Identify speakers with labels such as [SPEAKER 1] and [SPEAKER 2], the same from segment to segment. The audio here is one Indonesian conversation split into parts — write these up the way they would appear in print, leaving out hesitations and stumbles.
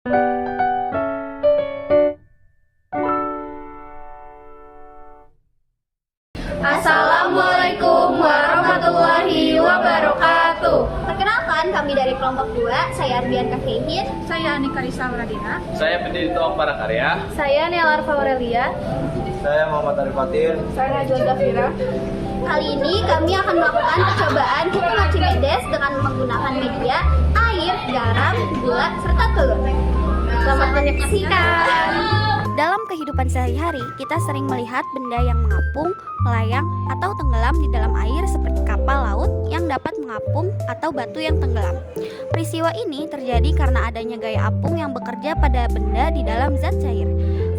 [SPEAKER 1] Assalamualaikum warahmatullahi wabarakatuh.
[SPEAKER 2] Perkenalkan, kami dari kelompok 2, saya Arbian Kakehin.
[SPEAKER 3] Saya Anika Risa Auradina.
[SPEAKER 4] Saya Pendito Parakarya.
[SPEAKER 1] Saya Nela Arfa Aurelia.
[SPEAKER 5] Saya Muhammad Arif Fatir.
[SPEAKER 3] Saya Najwa Zafira.
[SPEAKER 2] Kali ini kami akan melakukan percobaan hukum Archimedes dengan menggunakan media, air, garam, gula, serta telur. Selamat menyaksikan.
[SPEAKER 6] Dalam kehidupan sehari-hari, kita sering melihat benda yang mengapung, melayang, atau tenggelam di dalam air seperti kapal laut yang dapat mengapung atau batu yang tenggelam. Peristiwa ini terjadi karena adanya gaya apung yang bekerja pada benda di dalam zat cair.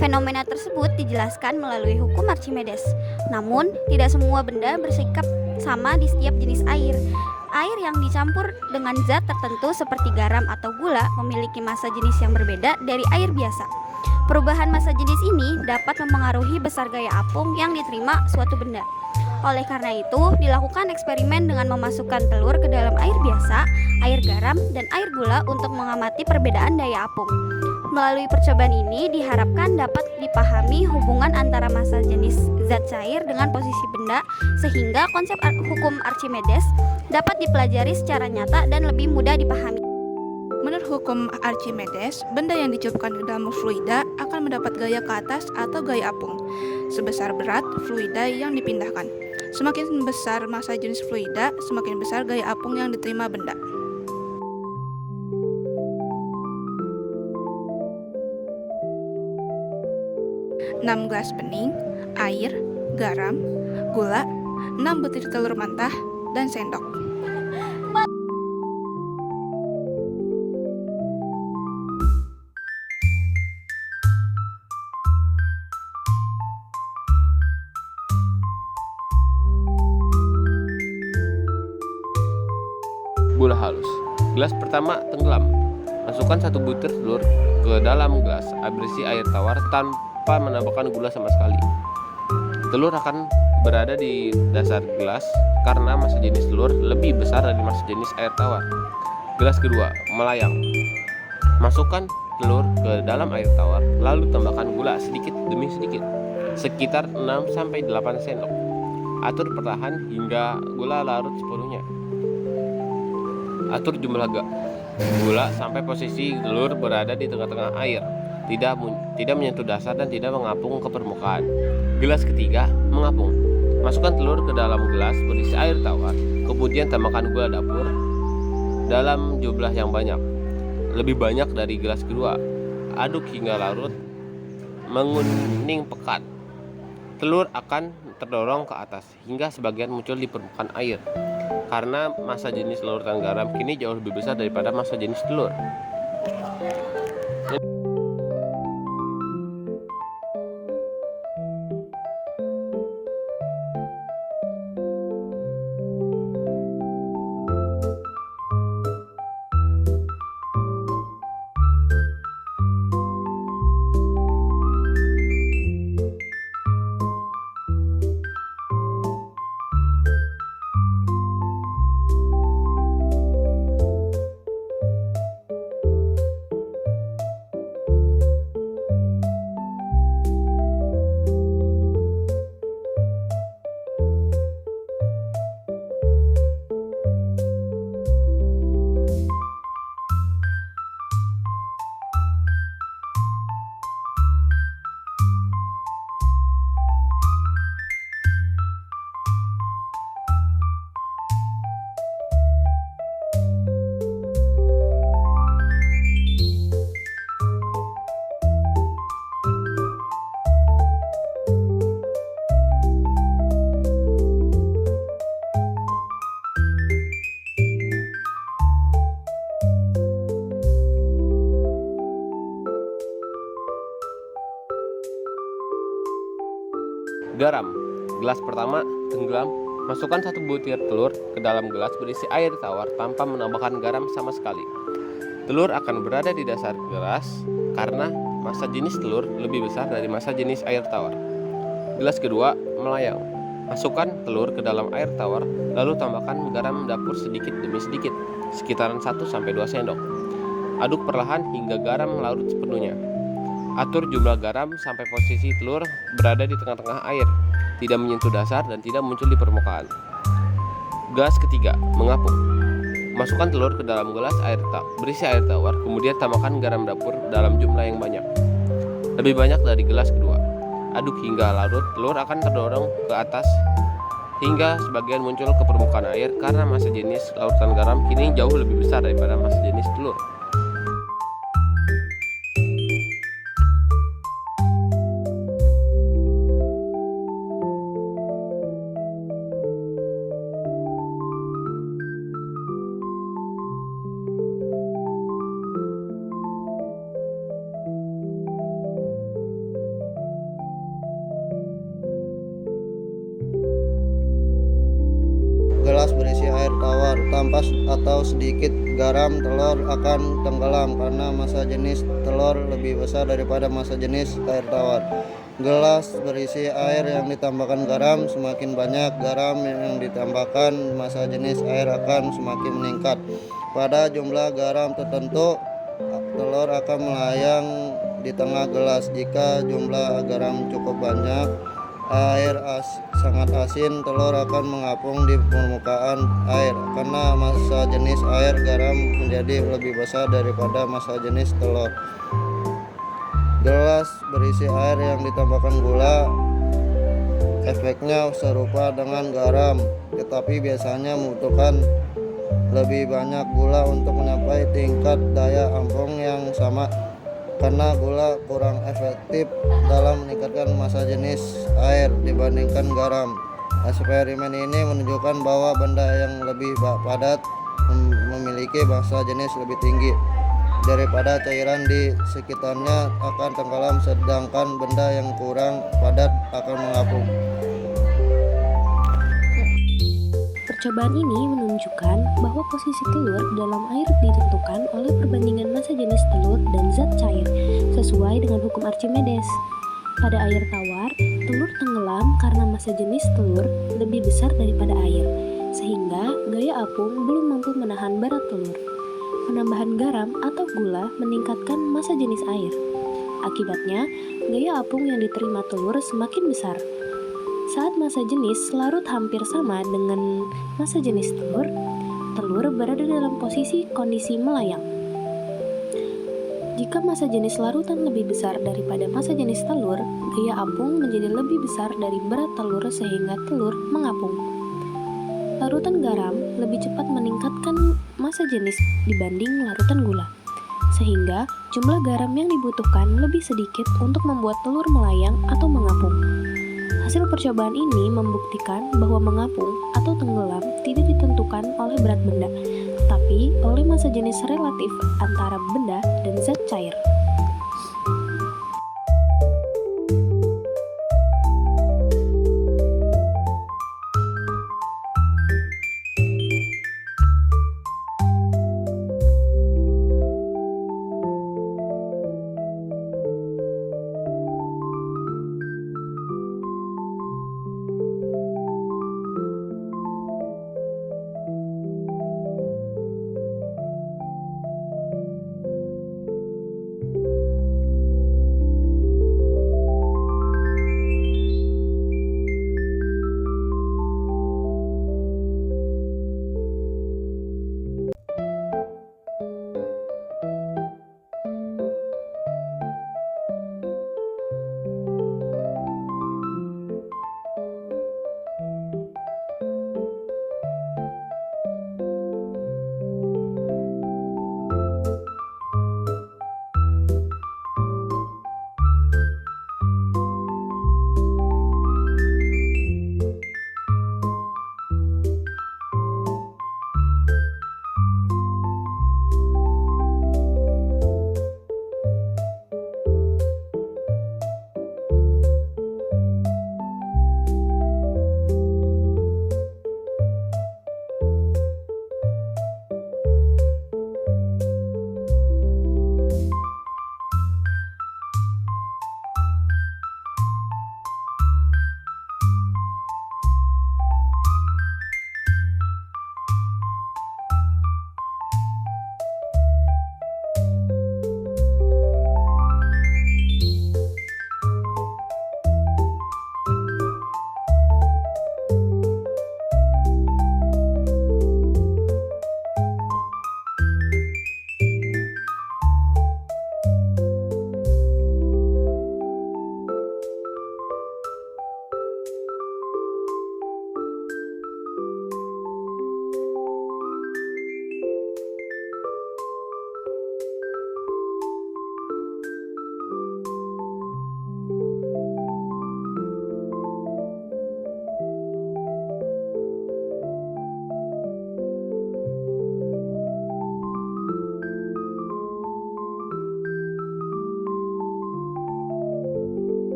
[SPEAKER 6] Fenomena tersebut dijelaskan melalui hukum Archimedes. Namun, tidak semua benda bersikap sama di setiap jenis air. Air yang dicampur dengan zat tertentu seperti garam atau gula memiliki massa jenis yang berbeda dari air biasa. Perubahan massa jenis ini dapat mempengaruhi besar gaya apung yang diterima suatu benda. Oleh karena itu, dilakukan eksperimen dengan memasukkan telur ke dalam air biasa, air garam, dan air gula untuk mengamati perbedaan daya apung. Melalui percobaan ini diharapkan dapat dipahami hubungan antara massa jenis zat cair dengan posisi benda, sehingga konsep hukum Archimedes dapat dipelajari secara nyata dan lebih mudah dipahami.
[SPEAKER 3] Menurut hukum Archimedes, benda yang dicupkan ke dalam fluida akan mendapat gaya ke atas atau gaya apung, sebesar berat fluida yang dipindahkan. Semakin besar massa jenis fluida, semakin besar gaya apung yang diterima benda. Enam gelas bening, air, garam, gula, 6 butir telur mentah, dan sendok.
[SPEAKER 4] Gula halus. Gelas pertama tenggelam. Masukkan 1 butir telur ke dalam gelas, berisi air tawar tanpa menambahkan gula sama sekali. Telur akan berada di dasar gelas karena massa jenis telur lebih besar dari massa jenis air tawar. Gelas kedua, melayang. Masukkan telur ke dalam air tawar, lalu tambahkan gula sedikit demi sedikit, sekitar 6-8 sendok. Atur perlahan hingga gula larut sepenuhnya. Atur jumlah gula sampai posisi telur berada di tengah-tengah air, tidak menyentuh dasar dan tidak mengapung ke permukaan. Gelas ketiga, mengapung. Masukkan telur ke dalam gelas berisi air tawar, kemudian tambahkan gula dapur dalam jumlah yang banyak, lebih banyak dari gelas kedua. Aduk hingga larut menguning pekat. Telur akan terdorong ke atas hingga sebagian muncul di permukaan air. Karena massa jenis telur dan garam kini jauh lebih besar daripada massa jenis telur. Garam. Gelas pertama tenggelam. Masukkan 1 butir telur ke dalam gelas berisi air tawar tanpa menambahkan garam sama sekali. Telur akan berada di dasar gelas karena massa jenis telur lebih besar dari massa jenis air tawar. Gelas kedua, melayang. Masukkan telur ke dalam air tawar, lalu tambahkan garam dapur sedikit demi sedikit, sekitaran 1-2 sendok. Aduk perlahan hingga garam larut sepenuhnya. Atur jumlah garam sampai posisi telur berada di tengah-tengah air, tidak menyentuh dasar dan tidak muncul di permukaan. Gelas ketiga, mengapung. Masukkan telur ke dalam gelas berisi air tawar, kemudian tambahkan garam dapur dalam jumlah yang banyak, lebih banyak dari gelas kedua. Aduk hingga larut, telur akan terdorong ke atas hingga sebagian muncul ke permukaan air karena massa jenis larutan garam kini jauh lebih besar daripada massa jenis telur.
[SPEAKER 5] Gelas berisi air tawar tanpa atau sedikit garam, telur akan tenggelam karena massa jenis telur lebih besar daripada massa jenis air tawar. Gelas berisi air yang ditambahkan garam, semakin banyak garam yang ditambahkan, massa jenis air akan semakin meningkat. Pada jumlah garam tertentu, telur akan melayang di tengah gelas. Jika jumlah garam cukup banyak, air sangat asin, telur akan mengapung di permukaan air karena massa jenis air garam menjadi lebih besar daripada massa jenis telur. Gelas berisi air yang ditambahkan gula, efeknya serupa dengan garam, tetapi biasanya membutuhkan lebih banyak gula untuk mencapai tingkat daya ampung yang sama karena gula kurang efektif dalam meningkatkan massa jenis air dibandingkan garam. Eksperimen ini menunjukkan bahwa benda yang lebih padat memiliki massa jenis lebih tinggi daripada cairan di sekitarnya akan tenggelam, sedangkan benda yang kurang padat akan mengapung.
[SPEAKER 7] Percobaan ini menunjukkan bahwa posisi telur dalam air ditentukan oleh perbandingan massa jenis telur dan zat cair sesuai dengan hukum Archimedes. Pada air tawar, telur tenggelam karena massa jenis telur lebih besar daripada air, sehingga gaya apung belum mampu menahan berat telur. Penambahan garam atau gula meningkatkan massa jenis air. Akibatnya, gaya apung yang diterima telur semakin besar. Saat massa jenis larut hampir sama dengan massa jenis telur, telur berada dalam posisi kondisi melayang. Jika massa jenis larutan lebih besar daripada massa jenis telur, gaya apung menjadi lebih besar dari berat telur sehingga telur mengapung. Larutan garam lebih cepat meningkatkan massa jenis dibanding larutan gula, sehingga jumlah garam yang dibutuhkan lebih sedikit untuk membuat telur melayang atau mengapung. Hasil percobaan ini membuktikan bahwa mengapung atau tenggelam tidak ditentukan oleh berat benda, tetapi oleh massa jenis relatif antara benda dan zat cair.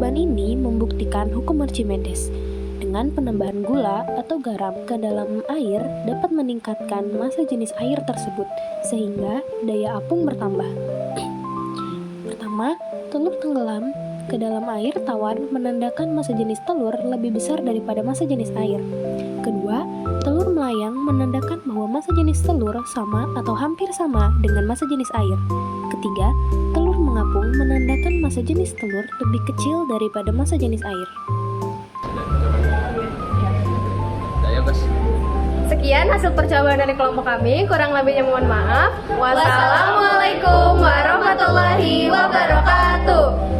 [SPEAKER 7] Percobaan ini membuktikan hukum Archimedes. Dengan penambahan gula atau garam ke dalam air dapat meningkatkan massa jenis air tersebut, sehingga daya apung bertambah. Pertama, telur tenggelam ke dalam air tawar menandakan massa jenis telur lebih besar daripada massa jenis air. Kedua, telur melayang menandakan bahwa massa jenis telur sama atau hampir sama dengan massa jenis air. Ketiga, telur mengapung menandakan massa jenis telur lebih kecil daripada massa jenis air.
[SPEAKER 1] Sekian hasil percobaan dari kelompok kami, kurang lebihnya mohon maaf. Wassalamualaikum warahmatullahi wabarakatuh.